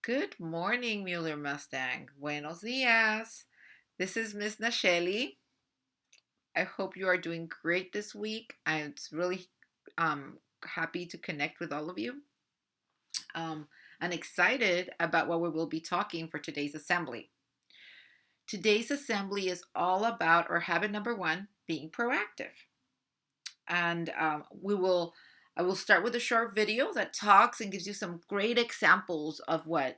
Good morning, Mueller Mustang. Buenos dias. This is Miss Nacheli. I hope you are doing great this week. I'm really happy to connect with all of you. Um, and excited about what we will be talking for today's assembly. Today's assembly is all about our habit number one, being proactive. And I will start with a short video that talks and gives you some great examples of what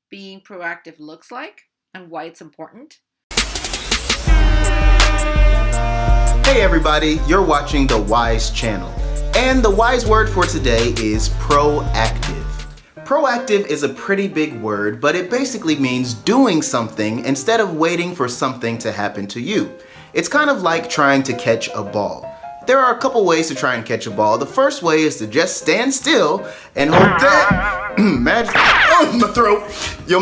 being proactive looks like and why it's important. Hey everybody, you're watching the Wise channel. And the wise word for today is proactive. Proactive is a pretty big word, but it basically means doing something instead of waiting for something to happen to you. It's kind of like trying to catch a ball. There are a couple ways to try and catch a ball. The first way is to just stand still and hope that my throat. You'll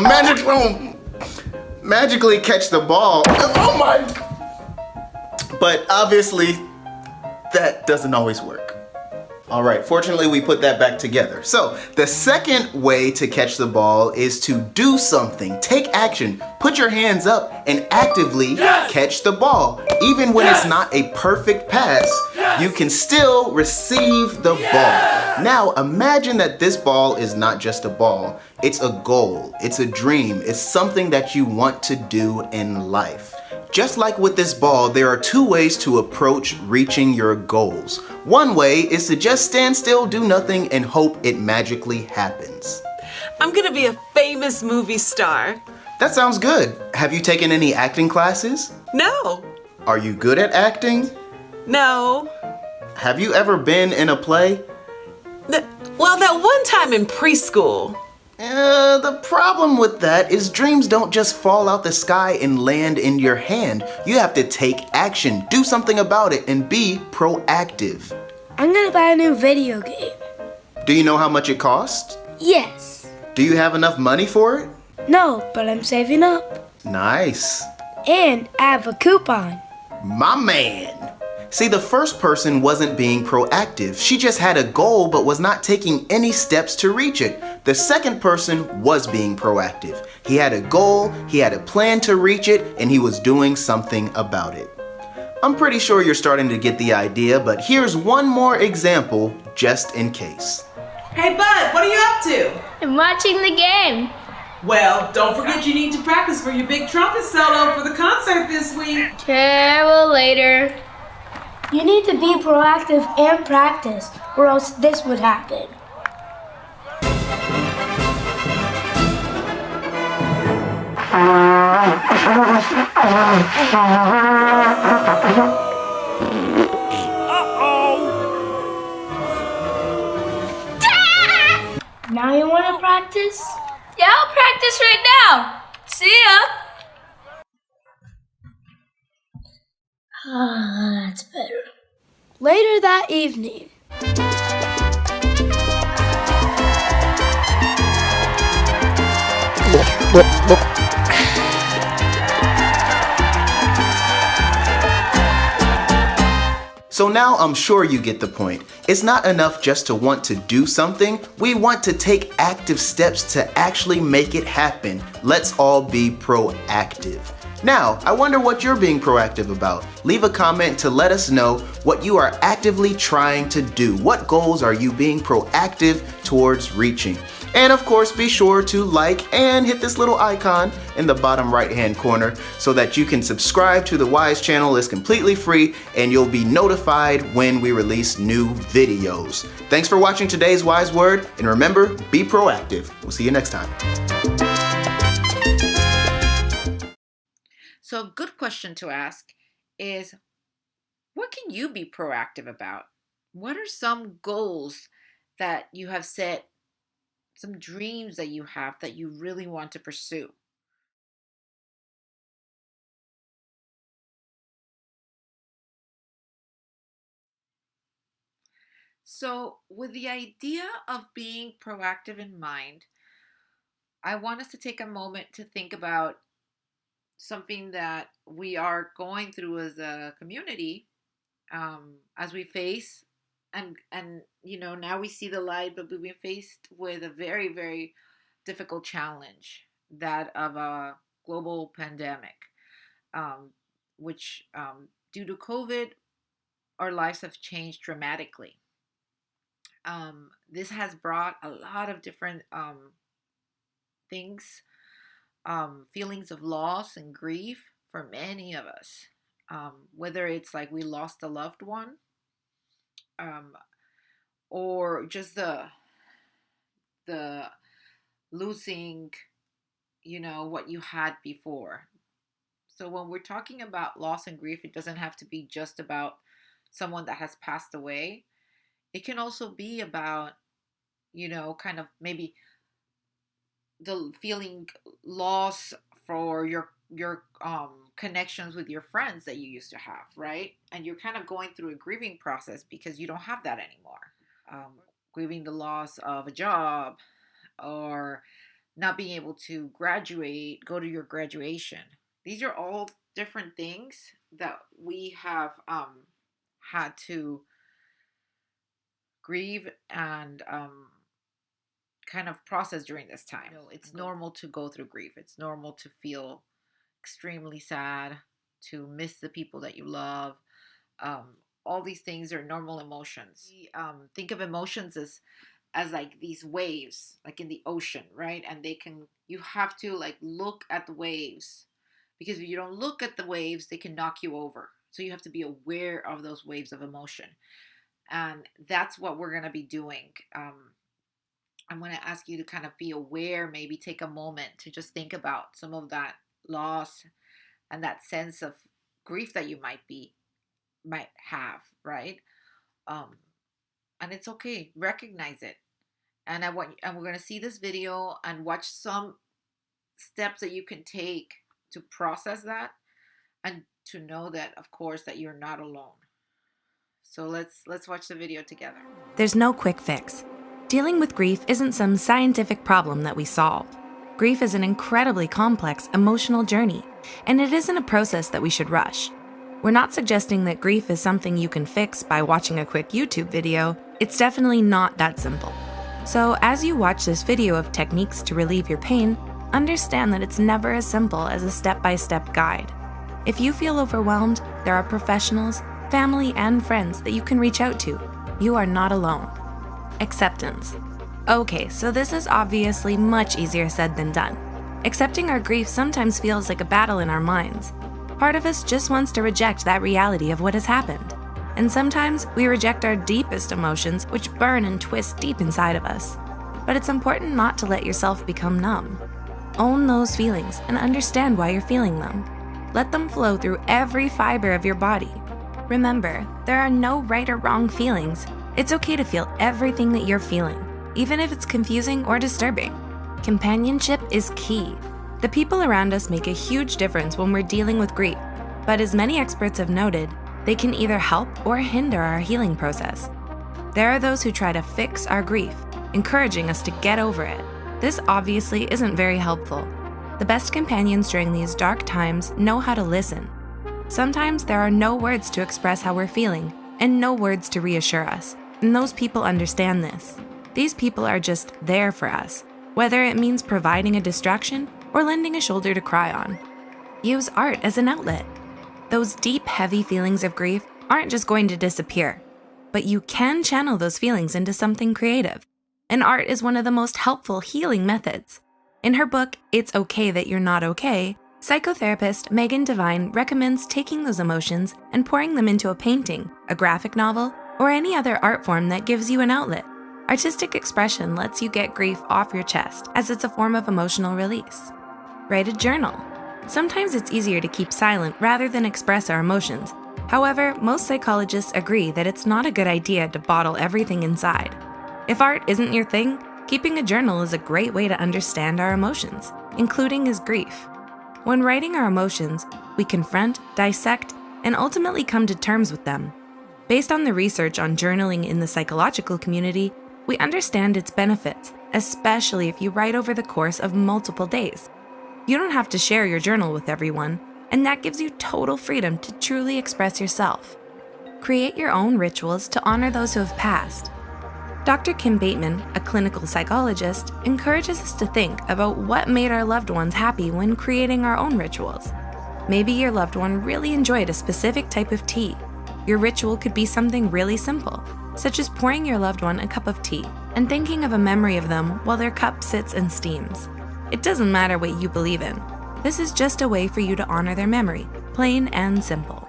magically catch the ball. Oh my! But obviously, that doesn't always work. All right, fortunately we put that back together. So the second way to catch the ball is to do something, take action, put your hands up and actively catch the ball. Even when it's not a perfect pass, you can still receive the ball. Now imagine that this ball is not just a ball, it's a goal, it's a dream, it's something that you want to do in life. Just like with this ball, there are two ways to approach reaching your goals. One way is to just stand still, do nothing, and hope it magically happens. I'm gonna be a famous movie star. That sounds good. Have you taken any acting classes? No. Are you good at acting? No. Have you ever been in a play? Well, that one time in preschool. The problem with that is dreams don't just fall out the sky and land in your hand. You have to take action, do something about it, and be proactive. I'm gonna buy a new video game. Do you know how much it costs? Yes. Do you have enough money for it? No, but I'm saving up. Nice. And I have a coupon. My man. See, the first person wasn't being proactive. She just had a goal but was not taking any steps to reach it. The second person was being proactive. He had a goal, he had a plan to reach it, and he was doing something about it. I'm pretty sure you're starting to get the idea, but here's one more example just in case. Hey Bud, what are you up to? I'm watching the game. Well, don't forget you need to practice for your big trumpet solo for the concert this week. Okay, well, later. You need to be proactive and practice, or else this would happen. Now you want to practice? Yeah, I'll practice right now. See ya. That's better. Later that evening. So now I'm sure you get the point. It's not enough just to want to do something. We want to take active steps to actually make it happen. Let's all be proactive. Now, I wonder what you're being proactive about. Leave a comment to let us know what you are actively trying to do. What goals are you being proactive towards reaching? And of course, be sure to like and hit this little icon in the bottom right-hand corner so that you can subscribe to the Wise channel. It's completely free and you'll be notified when we release new videos. Thanks for watching today's Wise Word, and remember, be proactive. We'll see you next time. So, a good question to ask is, what can you be proactive about? What are some goals that you have set, some dreams that you have that you really want to pursue? So, with the idea of being proactive in mind, I want us to take a moment to think about something that we are going through as a community, as we face and now we see the light, but we've been faced with a very, very difficult challenge, that of a global pandemic, which due to COVID, our lives have changed dramatically. This has brought a lot of different things, feelings of loss and grief for many of us. Whether it's like we lost a loved one, or just the losing, what you had before. So when we're talking about loss and grief, it doesn't have to be just about someone that has passed away. It can also be about, kind of maybe the feeling loss for your connections with your friends that you used to have, right? And you're kind of going through a grieving process because you don't have that anymore. Grieving the loss of a job, or not being able to go to your graduation. These are all different things that we have had to grieve and kind of process during this time. It's normal to go through grief. It's normal to feel extremely sad, to miss the people that you love. All these things are normal emotions. Think of emotions as like these waves, like in the ocean, right? And you have to like look at the waves, because if you don't look at the waves, they can knock you over. So you have to be aware of those waves of emotion. And that's what we're going to be doing. I'm going to ask you to kind of be aware, maybe take a moment to just think about some of that loss and that sense of grief that you might have, right? And it's okay. Recognize it. And we're going to see this video and watch some steps that you can take to process that, and to know that, of course, that you're not alone. So let's watch the video together. There's no quick fix. Dealing with grief isn't some scientific problem that we solve. Grief is an incredibly complex emotional journey, and it isn't a process that we should rush. We're not suggesting that grief is something you can fix by watching a quick YouTube video. It's definitely not that simple. So as you watch this video of techniques to relieve your pain, understand that it's never as simple as a step-by-step guide. If you feel overwhelmed, there are professionals, family, and friends that you can reach out to. You are not alone. Acceptance. Okay, so this is obviously much easier said than done. Accepting our grief sometimes feels like a battle in our minds. Part of us just wants to reject that reality of what has happened. And sometimes we reject our deepest emotions, which burn and twist deep inside of us. But it's important not to let yourself become numb. Own those feelings and understand why you're feeling them. Let them flow through every fiber of your body. Remember, there are no right or wrong feelings. It's okay to feel everything that you're feeling, even if it's confusing or disturbing. Companionship is key. The people around us make a huge difference when we're dealing with grief, but as many experts have noted, they can either help or hinder our healing process. There are those who try to fix our grief, encouraging us to get over it. This obviously isn't very helpful. The best companions during these dark times know how to listen. Sometimes there are no words to express how we're feeling, and no words to reassure us, and those people understand this. These people are just there for us, whether it means providing a distraction or lending a shoulder to cry on. Use art as an outlet. Those deep, heavy feelings of grief aren't just going to disappear, but you can channel those feelings into something creative. And art is one of the most helpful healing methods. In her book, It's Okay That You're Not Okay, psychotherapist Megan Devine recommends taking those emotions and pouring them into a painting, a graphic novel, or any other art form that gives you an outlet. Artistic expression lets you get grief off your chest, as it's a form of emotional release. Write a journal. Sometimes it's easier to keep silent rather than express our emotions. However, most psychologists agree that it's not a good idea to bottle everything inside. If art isn't your thing, keeping a journal is a great way to understand our emotions, including his grief. When writing our emotions, we confront, dissect, and ultimately come to terms with them. Based on the research on journaling in the psychological community, we understand its benefits, especially if you write over the course of multiple days. You don't have to share your journal with everyone, and that gives you total freedom to truly express yourself. Create your own rituals to honor those who have passed. Dr. Kim Bateman, a clinical psychologist, encourages us to think about what made our loved ones happy when creating our own rituals. Maybe your loved one really enjoyed a specific type of tea. Your ritual could be something really simple, such as pouring your loved one a cup of tea and thinking of a memory of them while their cup sits and steams. It doesn't matter what you believe in. This is just a way for you to honor their memory, plain and simple.